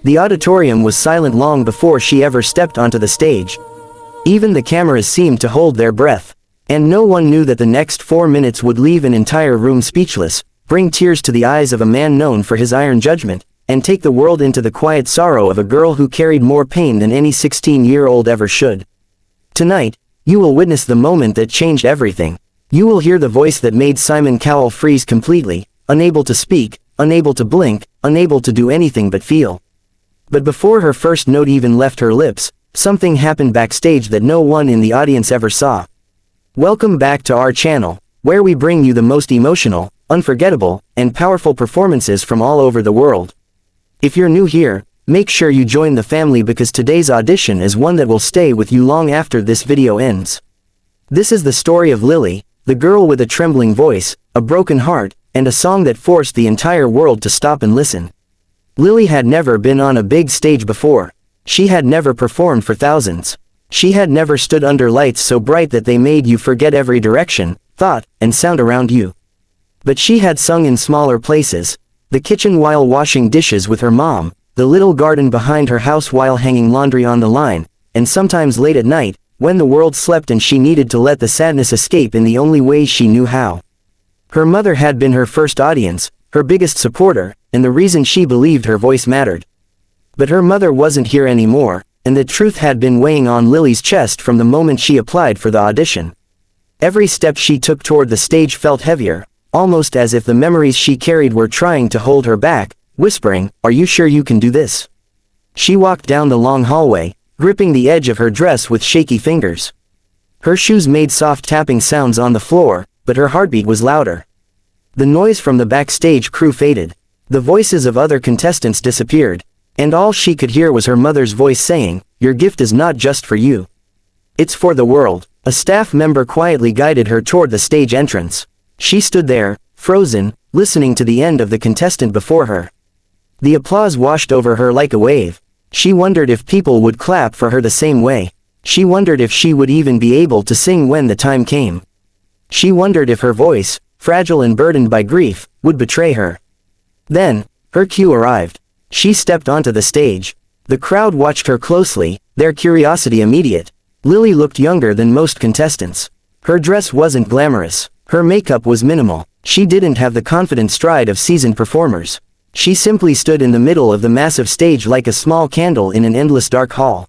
The auditorium was silent long before she ever stepped onto the stage. Even the cameras seemed to hold their breath. And no one knew that the next 4 minutes would leave an entire room speechless, bring tears to the eyes of a man known for his iron judgment, and take the world into the quiet sorrow of a girl who carried more pain than any 16-year-old ever should. Tonight, you will witness the moment that changed everything. You will hear the voice that made Simon Cowell freeze completely, unable to speak, unable to blink, unable to do anything but feel. But before her first note even left her lips, something happened backstage that no one in the audience ever saw. Welcome back to our channel, where we bring you the most emotional, unforgettable, and powerful performances from all over the world. If you're new here, make sure you join the family because today's audition is one that will stay with you long after this video ends. This is the story of Lily, the girl with a trembling voice, a broken heart, and a song that forced the entire world to stop and listen. Lily had never been on a big stage before. She had never performed for thousands. She had never stood under lights so bright that they made you forget every direction, thought, and sound around you. But she had sung in smaller places, the kitchen while washing dishes with her mom, the little garden behind her house while hanging laundry on the line, and sometimes late at night, when the world slept and she needed to let the sadness escape in the only way she knew how. Her mother had been her first audience, her biggest supporter, and the reason she believed her voice mattered. But her mother wasn't here anymore, and the truth had been weighing on Lily's chest from the moment she applied for the audition. Every step she took toward the stage felt heavier, almost as if the memories she carried were trying to hold her back, whispering, "Are you sure you can do this?" She walked down the long hallway, gripping the edge of her dress with shaky fingers. Her shoes made soft tapping sounds on the floor, but her heartbeat was louder. The noise from the backstage crew faded. The voices of other contestants disappeared, and all she could hear was her mother's voice saying, "Your gift is not just for you. It's for the world." A staff member quietly guided her toward the stage entrance. She stood there, frozen, listening to the end of the contestant before her. The applause washed over her like a wave. She wondered if people would clap for her the same way. She wondered if she would even be able to sing when the time came. She wondered if her voice, fragile and burdened by grief, would betray her. Then, her cue arrived. She stepped onto the stage. The crowd watched her closely, their curiosity immediate. Lily looked younger than most contestants. Her dress wasn't glamorous. Her makeup was minimal. She didn't have the confident stride of seasoned performers. She simply stood in the middle of the massive stage like a small candle in an endless dark hall.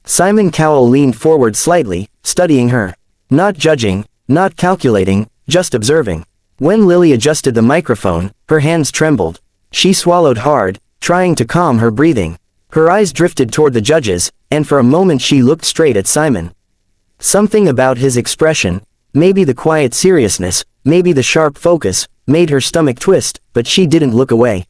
Simon Cowell leaned forward slightly, studying her. Not judging, not calculating, just observing. When Lily adjusted the microphone, her hands trembled. She swallowed hard, trying to calm her breathing. Her eyes drifted toward the judges, and for a moment she looked straight at Simon. Something about his expression, maybe the quiet seriousness, maybe the sharp focus, made her stomach twist, but she didn't look away.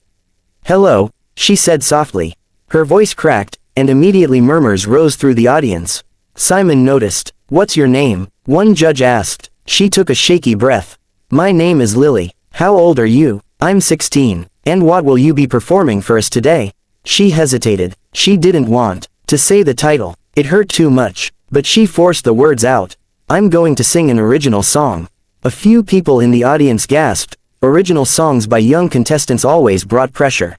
"Hello," she said softly. Her voice cracked, and immediately murmurs rose through the audience. Simon noticed. "What's your name?" one judge asked. She took a shaky breath. "My name is Lily. How old are you?" "I'm 16. And what will you be performing for us today?" She hesitated. She didn't want to say the title. It hurt too much, but she forced the words out. "I'm going to sing an original song." A few people in the audience gasped. Original songs by young contestants always brought pressure.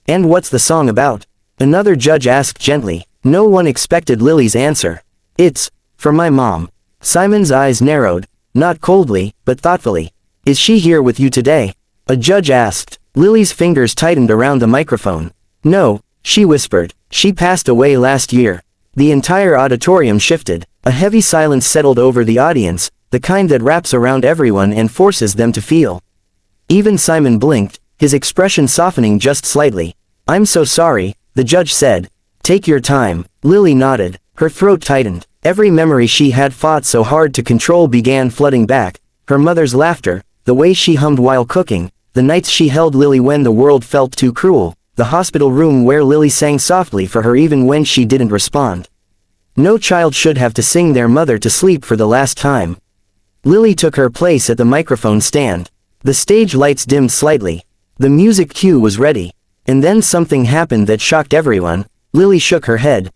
"And what's the song about?" another judge asked gently. No one expected Lily's answer. "It's for my mom." Simon's eyes narrowed, not coldly, but thoughtfully. "Is she here with you today?" a judge asked. Lily's fingers tightened around the microphone. "No," she whispered. "She passed away last year." The entire auditorium shifted. A heavy silence settled over the audience, the kind that wraps around everyone and forces them to feel. Even Simon blinked, his expression softening just slightly. "I'm so sorry," the judge said. "Take your time." Lily nodded. Her throat tightened. Every memory she had fought so hard to control began flooding back. Her mother's laughter, the way she hummed while cooking, the nights she held Lily when the world felt too cruel, the hospital room where Lily sang softly for her even when she didn't respond. No child should have to sing their mother to sleep for the last time. Lily took her place at the microphone stand. The stage lights dimmed slightly. The music cue was ready. And then something happened that shocked everyone. Lily shook her head.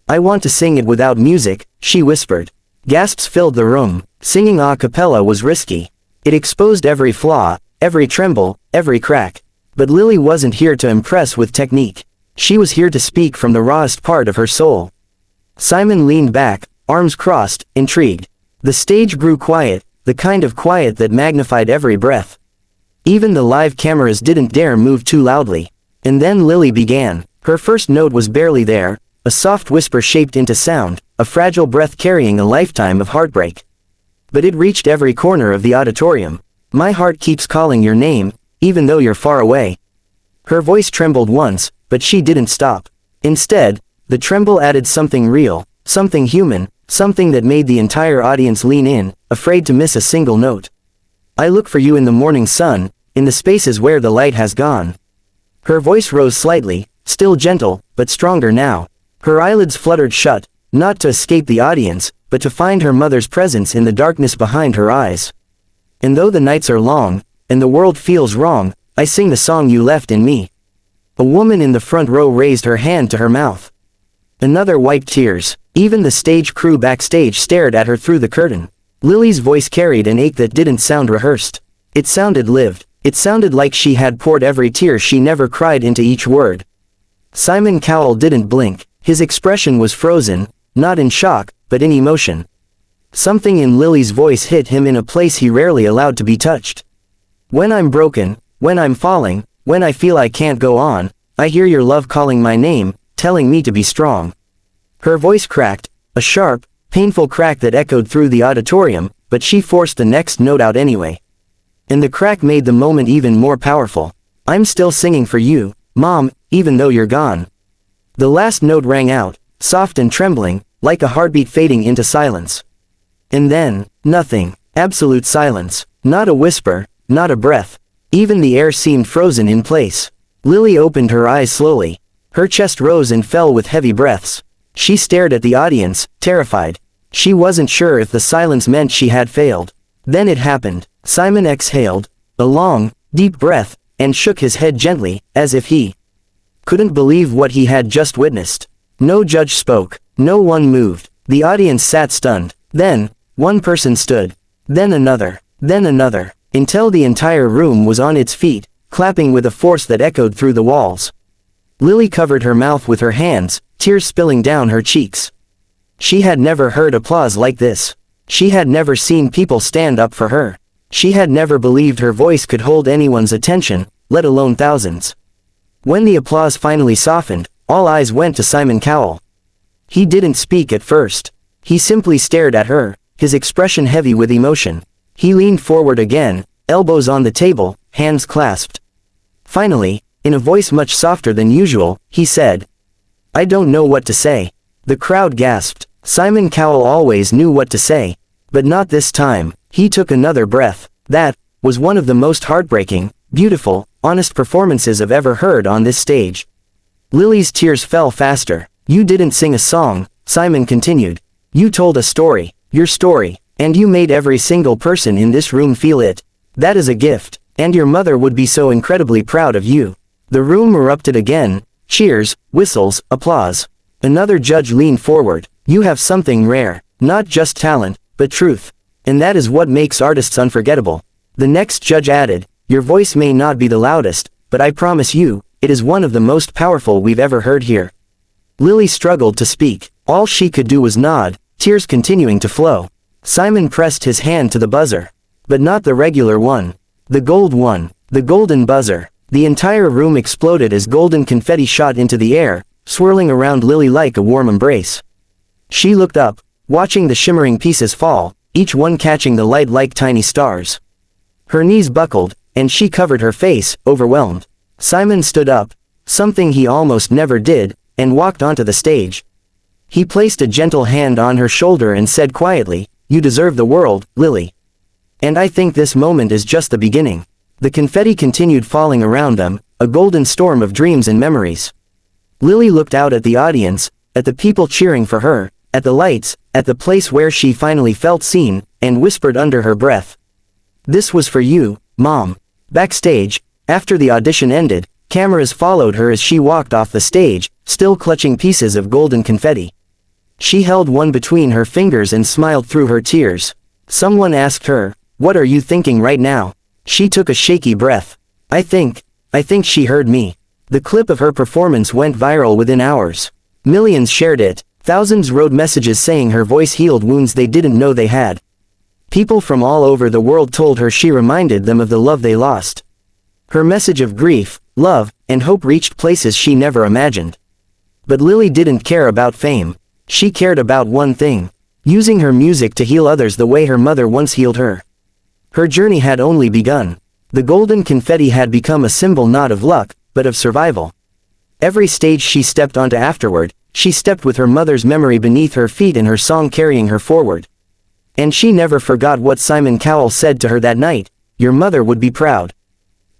"I want to sing it without music," she whispered. Gasps filled the room. Singing a cappella was risky. It exposed every flaw, every tremble, every crack. But Lily wasn't here to impress with technique. She was here to speak from the rawest part of her soul. Simon leaned back, arms crossed, intrigued. The stage grew quiet, the kind of quiet that magnified every breath. Even the live cameras didn't dare move too loudly. And then Lily began. Her first note was barely there, a soft whisper shaped into sound, a fragile breath carrying a lifetime of heartbreak. But it reached every corner of the auditorium. My heart keeps calling your name, even though you're far away. Her voice trembled once, but she didn't stop. Instead, the tremble added something real, something human, something that made the entire audience lean in, afraid to miss a single note. I look for you in the morning sun, in the spaces where the light has gone. Her voice rose slightly, still gentle, but stronger now. Her eyelids fluttered shut, not to escape the audience, but to find her mother's presence in the darkness behind her eyes. And though the nights are long, and the world feels wrong, I sing the song you left in me. A woman in the front row raised her hand to her mouth. Another wiped tears. Even the stage crew backstage stared at her through the curtain. Lily's voice carried an ache that didn't sound rehearsed. It sounded lived. It sounded like she had poured every tear she never cried into each word. Simon Cowell didn't blink. His expression was frozen, not in shock, but in emotion. Something in Lily's voice hit him in a place he rarely allowed to be touched. When I'm broken, when I'm falling, when I feel I can't go on, I hear your love calling my name, telling me to be strong. Her voice cracked, a sharp, painful crack that echoed through the auditorium, but she forced the next note out anyway. And the crack made the moment even more powerful. I'm still singing for you, Mom, even though you're gone. The last note rang out, soft and trembling, like a heartbeat fading into silence. And then, nothing, absolute silence, not a whisper, not a breath. Even the air seemed frozen in place. Lily opened her eyes slowly. Her chest rose and fell with heavy breaths. She stared at the audience, terrified. She wasn't sure if the silence meant she had failed. Then it happened. Simon exhaled, a long, deep breath, and shook his head gently, as if he couldn't believe what he had just witnessed. No judge spoke. No one moved. The audience sat stunned. Then, one person stood. Then another. Then another. Until the entire room was on its feet, clapping with a force that echoed through the walls. Lily covered her mouth with her hands, tears spilling down her cheeks. She had never heard applause like this. She had never seen people stand up for her. She had never believed her voice could hold anyone's attention, let alone thousands. When the applause finally softened, all eyes went to Simon Cowell. He didn't speak at first. He simply stared at her, his expression heavy with emotion. He leaned forward again, elbows on the table, hands clasped. Finally, in a voice much softer than usual, he said, I don't know what to say. The crowd gasped. Simon Cowell always knew what to say. But not this time. He took another breath. That was one of the most heartbreaking, beautiful, honest performances I've ever heard on this stage. Lily's tears fell faster. You didn't sing a song, Simon continued. You told a story, your story, and you made every single person in this room feel it. That is a gift, and your mother would be so incredibly proud of you. The room erupted again, cheers, whistles, applause. Another judge leaned forward. You have something rare, not just talent, but truth. And that is what makes artists unforgettable. The next judge added, your voice may not be the loudest, but I promise you, it is one of the most powerful we've ever heard here. Lily struggled to speak. All she could do was nod, tears continuing to flow. Simon pressed his hand to the buzzer. But not the regular one. The gold one. The golden buzzer. The entire room exploded as golden confetti shot into the air, swirling around Lily like a warm embrace. She looked up, watching the shimmering pieces fall, each one catching the light like tiny stars. Her knees buckled, and she covered her face, overwhelmed. Simon stood up, something he almost never did, and walked onto the stage. He placed a gentle hand on her shoulder and said quietly, you deserve the world, Lily. And I think this moment is just the beginning. The confetti continued falling around them, a golden storm of dreams and memories. Lily looked out at the audience, at the people cheering for her, at the lights, at the place where she finally felt seen, and whispered under her breath. This was for you, Mom. Backstage, after the audition ended, cameras followed her as she walked off the stage, still clutching pieces of golden confetti. She held one between her fingers and smiled through her tears. Someone asked her, what are you thinking right now? She took a shaky breath. I think she heard me. The clip of her performance went viral within hours. Millions shared it, thousands wrote messages saying her voice healed wounds they didn't know they had. People from all over the world told her she reminded them of the love they lost. Her message of grief, love, and hope reached places she never imagined. But Lily didn't care about fame. She cared about one thing: using her music to heal others the way her mother once healed her. Her journey had only begun. The golden confetti had become a symbol not of luck, but of survival. Every stage she stepped onto afterward, she stepped with her mother's memory beneath her feet and her song carrying her forward. And she never forgot what Simon Cowell said to her that night: "Your mother would be proud."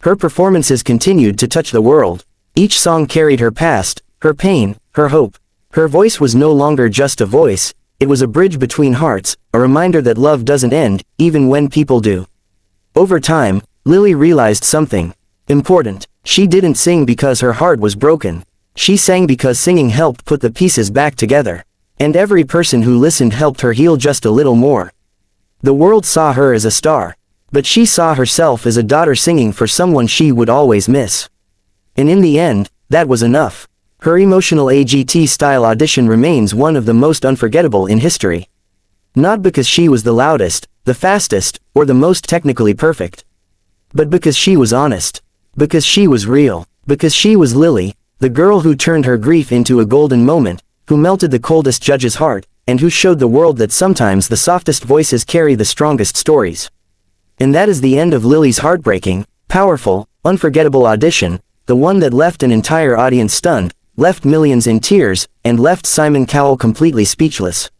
Her performances continued to touch the world. Each song carried her past, her pain, her hope. Her voice was no longer just a voice, it was a bridge between hearts, a reminder that love doesn't end, even when people do. Over time, Lily realized something important. She didn't sing because her heart was broken. She sang because singing helped put the pieces back together. And every person who listened helped her heal just a little more. The world saw her as a star, but she saw herself as a daughter singing for someone she would always miss. And in the end, that was enough. Her emotional AGT-style audition remains one of the most unforgettable in history. Not because she was the loudest, the fastest, or the most technically perfect. But because she was honest. Because she was real. Because she was Lily, the girl who turned her grief into a golden moment, who melted the coldest judge's heart, and who showed the world that sometimes the softest voices carry the strongest stories. And that is the end of Lily's heartbreaking, powerful, unforgettable audition, the one that left an entire audience stunned, left millions in tears, and left Simon Cowell completely speechless.